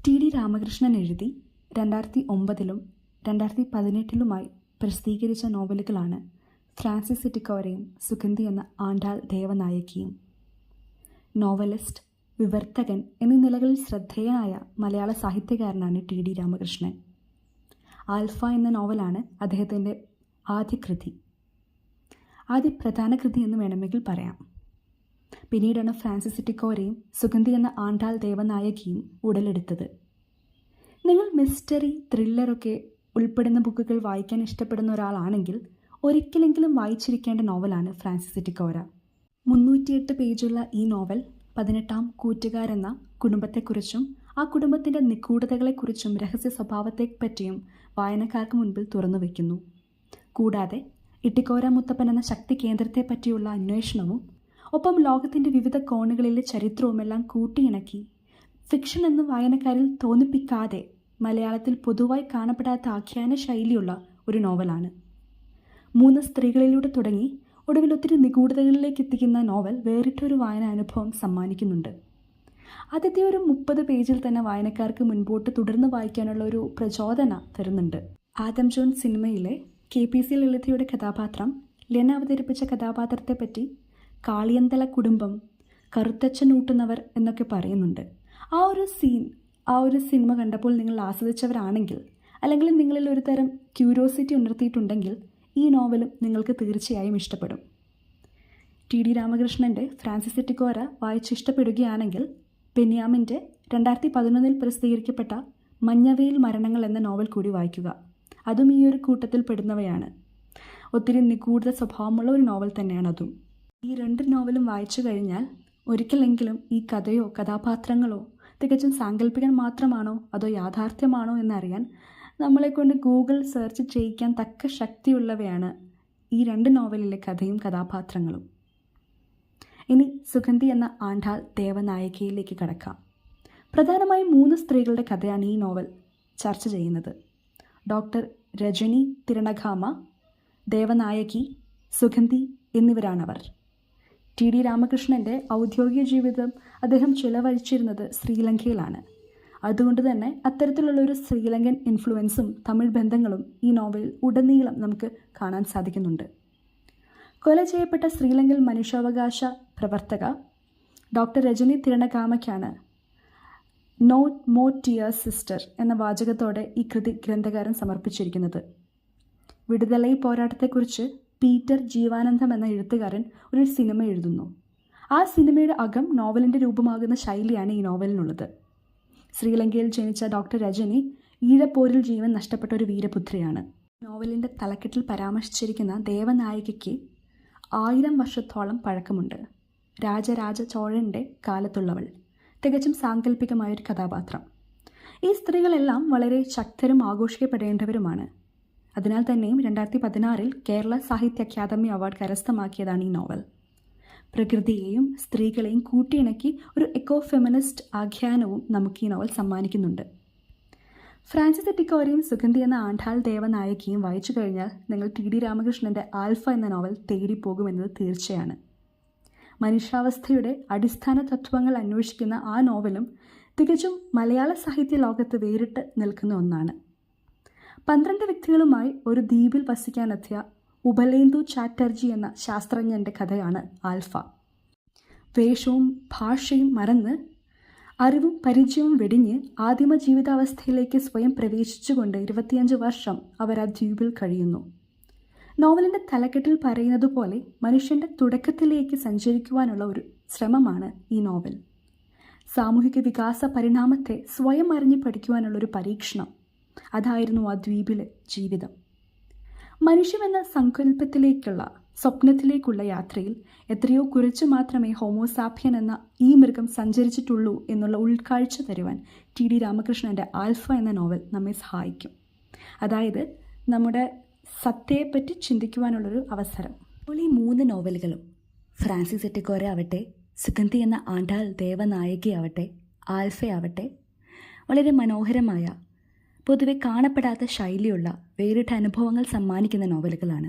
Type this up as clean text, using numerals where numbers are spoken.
ടി.ഡി. രാമകൃഷ്ണൻ എഴുതി 2009-ലും 2018-ലുമായി പ്രസിദ്ധീകരിച്ച നോവലുകളാണ് ഫ്രാൻസിസ് എറ്റിക്കോരയും സുഗന്ധി എന്ന ആണ്ടാൾ ദേവനായകിയും. നോവലിസ്റ്റ്, വിവർത്തകൻ എന്നീ നിലകളിൽ ശ്രദ്ധേയനായ മലയാള സാഹിത്യകാരനാണ് ടി.ഡി. രാമകൃഷ്ണൻ. ആൽഫ എന്ന നോവലാണ് അദ്ദേഹത്തിൻ്റെ ആദ്യ പ്രധാന കൃതി എന്ന് വേണമെങ്കിൽ പറയാം. പിന്നീടാണ് ഫ്രാൻസിസ് എറ്റിക്കോരയും സുഗന്ധി എന്ന ആണ്ടാൾ ദേവനായകിയും ഉടലെടുത്തത്. നിങ്ങൾ മിസ്റ്ററി, ത്രില്ലറൊക്കെ ഉൾപ്പെടുന്ന ബുക്കുകൾ വായിക്കാൻ ഇഷ്ടപ്പെടുന്ന ഒരാളാണെങ്കിൽ ഒരിക്കലെങ്കിലും വായിച്ചിരിക്കേണ്ട നോവലാണ് ഫ്രാൻസിസ് എറ്റിക്കോര. 308 പേജുള്ള ഈ നോവൽ 18-ാം കൂറ്റുകാരെന്ന കുടുംബത്തെക്കുറിച്ചും ആ കുടുംബത്തിൻ്റെ നിഗൂഢതകളെക്കുറിച്ചും രഹസ്യ സ്വഭാവത്തെപ്പറ്റിയും വായനക്കാർക്ക് മുൻപിൽ തുറന്നു വയ്ക്കുന്നു. കൂടാതെ എറ്റിക്കോര മുത്തപ്പൻ എന്ന ശക്തി കേന്ദ്രത്തെപ്പറ്റിയുള്ള അന്വേഷണവും ഒപ്പം ലോകത്തിൻ്റെ വിവിധ കോണുകളിലെ ചരിത്രവുമെല്ലാം കൂട്ടിയിണക്കി ഫിക്ഷൻ എന്ന് വായനക്കാരിൽ തോന്നിപ്പിക്കാതെ മലയാളത്തിൽ പൊതുവായി കാണപ്പെടാത്ത ആഖ്യാന ശൈലിയുള്ള ഒരു നോവലാണ്. 3 സ്ത്രീകളിലൂടെ തുടങ്ങി ഒടുവിൽ ഒത്തിരി നിഗൂഢതകളിലേക്ക് എത്തിക്കുന്ന നോവൽ വേറിട്ടൊരു വായന അനുഭവം സമ്മാനിക്കുന്നുണ്ട്. ആദ്യത്തെ ഒരു 30 പേജിൽ തന്നെ വായനക്കാർക്ക് മുൻപോട്ട് തുടർന്ന് വായിക്കാനുള്ള ഒരു പ്രചോദന തരുന്നുണ്ട്. ആദം ജോൺ സിനിമയിലെ KPC ലളിതയുടെ കഥാപാത്രം ലെന അവതരിപ്പിച്ച കഥാപാത്രത്തെപ്പറ്റി കാളിയന്തല കുടുംബം, കറുത്തച്ഛനൂട്ടുന്നവർ എന്നൊക്കെ പറയുന്നുണ്ട്. ആ ഒരു സിനിമ കണ്ടപ്പോൾ നിങ്ങൾ ആസ്വദിച്ചവരാണെങ്കിൽ, അല്ലെങ്കിൽ നിങ്ങളിൽ ഒരു തരം ക്യൂരിയോസിറ്റി ഉണർത്തിയിട്ടുണ്ടെങ്കിൽ ഈ നോവലും നിങ്ങൾക്ക് തീർച്ചയായും ഇഷ്ടപ്പെടും. ടി.ഡി. രാമകൃഷ്ണൻ്റെ ഫ്രാൻസിസ് എറ്റിക്കോര വായിച്ചിഷ്ടപ്പെടുകയാണെങ്കിൽ ബെന്യാമിൻ്റെ 2011-ൽ പ്രസിദ്ധീകരിക്കപ്പെട്ട മഞ്ഞവെയിൽ മരണങ്ങൾ എന്ന നോവൽ കൂടി വായിക്കുക. അതും ഈ ഒരു കൂട്ടത്തിൽ പെടുന്നവയാണ്. ഒത്തിരി നിഗൂഢ സ്വഭാവമുള്ള ഒരു നോവൽ തന്നെയാണ് അതും. ഈ 2 നോവലും വായിച്ചു കഴിഞ്ഞാൽ ഒരിക്കലെങ്കിലും ഈ കഥയോ കഥാപാത്രങ്ങളോ തികച്ചും സാങ്കല്പികൻ മാത്രമാണോ അതോ യാഥാർത്ഥ്യമാണോ എന്നറിയാൻ നമ്മളെക്കൊണ്ട് ഗൂഗിൾ സെർച്ച് ചെയ്യിക്കാൻ തക്ക ശക്തിയുള്ളവയാണ് ഈ 2 നോവലിലെ കഥയും കഥാപാത്രങ്ങളും. ഇനി സുഗന്ധി എന്ന ആണ്ടാൾ ദേവനായകിയിലേക്ക് കടക്കാം. പ്രധാനമായും 3 സ്ത്രീകളുടെ കഥയാണ് ഈ നോവൽ ചർച്ച ചെയ്യുന്നത്. ഡോക്ടർ രജനി തിരണഖാമ, ദേവനായകി, സുഗന്ധി എന്നിവരാണവർ. ടി.ഡി. രാമകൃഷ്ണൻ്റെ ഔദ്യോഗിക ജീവിതം അദ്ദേഹം ചിലവഴിച്ചിരുന്നത് ശ്രീലങ്കയിലാണ്. അതുകൊണ്ട് തന്നെ അത്തരത്തിലുള്ള ഒരു ശ്രീലങ്കൻ ഇൻഫ്ലുവൻസും തമിഴ് ബന്ധങ്ങളും ഈ നോവലിൽ ഉടനീളം നമുക്ക് കാണാൻ സാധിക്കുന്നുണ്ട്. കൊല ചെയ്യപ്പെട്ട ശ്രീലങ്കൻ മനുഷ്യാവകാശ പ്രവർത്തക ഡോക്ടർ രജനി തിരണഖാമയ്ക്കാണ് "നോ മോർ ടിയേഴ്സ് സിസ്റ്റർ" എന്ന വാചകത്തോടെ ഈ കൃതി ഗ്രന്ഥകാരൻ സമർപ്പിച്ചിരിക്കുന്നത്. വിടുതലൈ പോരാട്ടത്തെക്കുറിച്ച് പീറ്റർ ജീവാനന്ദം എന്ന എഴുത്തുകാരൻ ഒരു സിനിമ എഴുതുന്നു. ആ സിനിമയുടെ അകം നോവലിൻ്റെ രൂപമാകുന്ന ശൈലിയാണ് ഈ നോവലിനുള്ളത്. ശ്രീലങ്കയിൽ ജനിച്ച ഡോക്ടർ രജനി ഈഴപ്പോരിൽ ജീവൻ നഷ്ടപ്പെട്ട ഒരു വീരപുത്രിയാണ്. നോവലിൻ്റെ തലക്കെട്ടിൽ പരാമർശിച്ചിരിക്കുന്ന ദേവനായികയ്ക്ക് 1000 വർഷത്തോളം പഴക്കമുണ്ട്. രാജരാജ ചോഴൻ്റെ കാലത്തുള്ളവൾ, തികച്ചും സാങ്കല്പികമായൊരു കഥാപാത്രം. ഈ സ്ത്രീകളെല്ലാം വളരെ ശക്തരും ആഘോഷിക്കപ്പെടേണ്ടവരുമാണ്. അതിനാൽ തന്നെയും 2016-ൽ കേരള സാഹിത്യ അക്കാദമി അവാർഡ് കരസ്ഥമാക്കിയതാണ് ഈ നോവൽ. പ്രകൃതിയെയും സ്ത്രീകളെയും കൂട്ടിയിണക്കി ഒരു എക്കോ ഫെമിനിസ്റ്റ് ആഖ്യാനവും നമുക്ക് ഈ നോവൽ സമ്മാനിക്കുന്നുണ്ട്. ഫ്രാൻസിസ് എറ്റിക്കോരയും സുഗന്ധി എന്ന ആണ്ടാൾ ദേവനായകിയും വായിച്ചു കഴിഞ്ഞാൽ നിങ്ങൾ ടി.ഡി. രാമകൃഷ്ണൻ്റെ ആൽഫ എന്ന നോവൽ തേടിപ്പോകുമെന്നത് തീർച്ചയാണ്. മനുഷ്യാവസ്ഥയുടെ അടിസ്ഥാന തത്വങ്ങൾ അന്വേഷിക്കുന്ന ആ നോവലും തികച്ചും മലയാള സാഹിത്യ ലോകത്ത് വേറിട്ട് നിൽക്കുന്ന ഒന്നാണ്. 12 വ്യക്തികളുമായി ഒരു ദ്വീപിൽ വസിക്കാനെത്തിയ ഉപലേന്ദു ചാറ്റർജി എന്ന ശാസ്ത്രജ്ഞൻ്റെ കഥയാണ് ആൽഫ. വേഷവും ഭാഷയും മറന്ന് അറിവും പരിചയവും വെടിഞ്ഞ് ആദിമ ജീവിതാവസ്ഥയിലേക്ക് സ്വയം പ്രവേശിച്ചുകൊണ്ട് 25 വർഷം അവർ ആ ദ്വീപിൽ കഴിയുന്നു. നോവലിൻ്റെ തലക്കെട്ടിൽ പറയുന്നത് പോലെ മനുഷ്യൻ്റെ തുടക്കത്തിലേക്ക് സഞ്ചരിക്കുവാനുള്ള ഒരു ശ്രമമാണ് ഈ നോവൽ. സാമൂഹിക വികാസ പരിണാമത്തെ സ്വയം അറിഞ്ഞ് പഠിക്കുവാനുള്ളൊരു പരീക്ഷണം. അതായിരുന്നു ആ ദ്വീപിലെ ജീവിതം. മനുഷ്യമെന്ന സങ്കല്പത്തിലേക്കുള്ള സ്വപ്നത്തിലേക്കുള്ള യാത്രയിൽ എത്രയോ കുറച്ചു മാത്രമേ ഹോമോസാപ്പിയൻ എന്ന ഈ മൃഗം സഞ്ചരിച്ചിട്ടുള്ളൂ എന്നുള്ള ഉൾക്കാഴ്ച തരുവാൻ ടി.ഡി. രാമകൃഷ്ണൻ്റെ ആൽഫ എന്ന നോവൽ നമ്മെ സഹായിക്കും. അതായത് നമ്മുടെ സത്യയെപ്പറ്റി ചിന്തിക്കുവാനുള്ളൊരു അവസരം. അപ്പോൾ ഈ 3 നോവലുകളും ഫ്രാൻസിസ് എറ്റിക്കോര ആവട്ടെ, സുഗന്ധി എന്ന ആണ്ടാൾ ദേവനായകിയാവട്ടെ, ആൽഫയാവട്ടെ വളരെ മനോഹരമായ, പൊതുവെ കാണപ്പെടാത്ത ശൈലിയുള്ള വേറിട്ട അനുഭവങ്ങൾ സമ്മാനിക്കുന്ന നോവലുകളാണ്.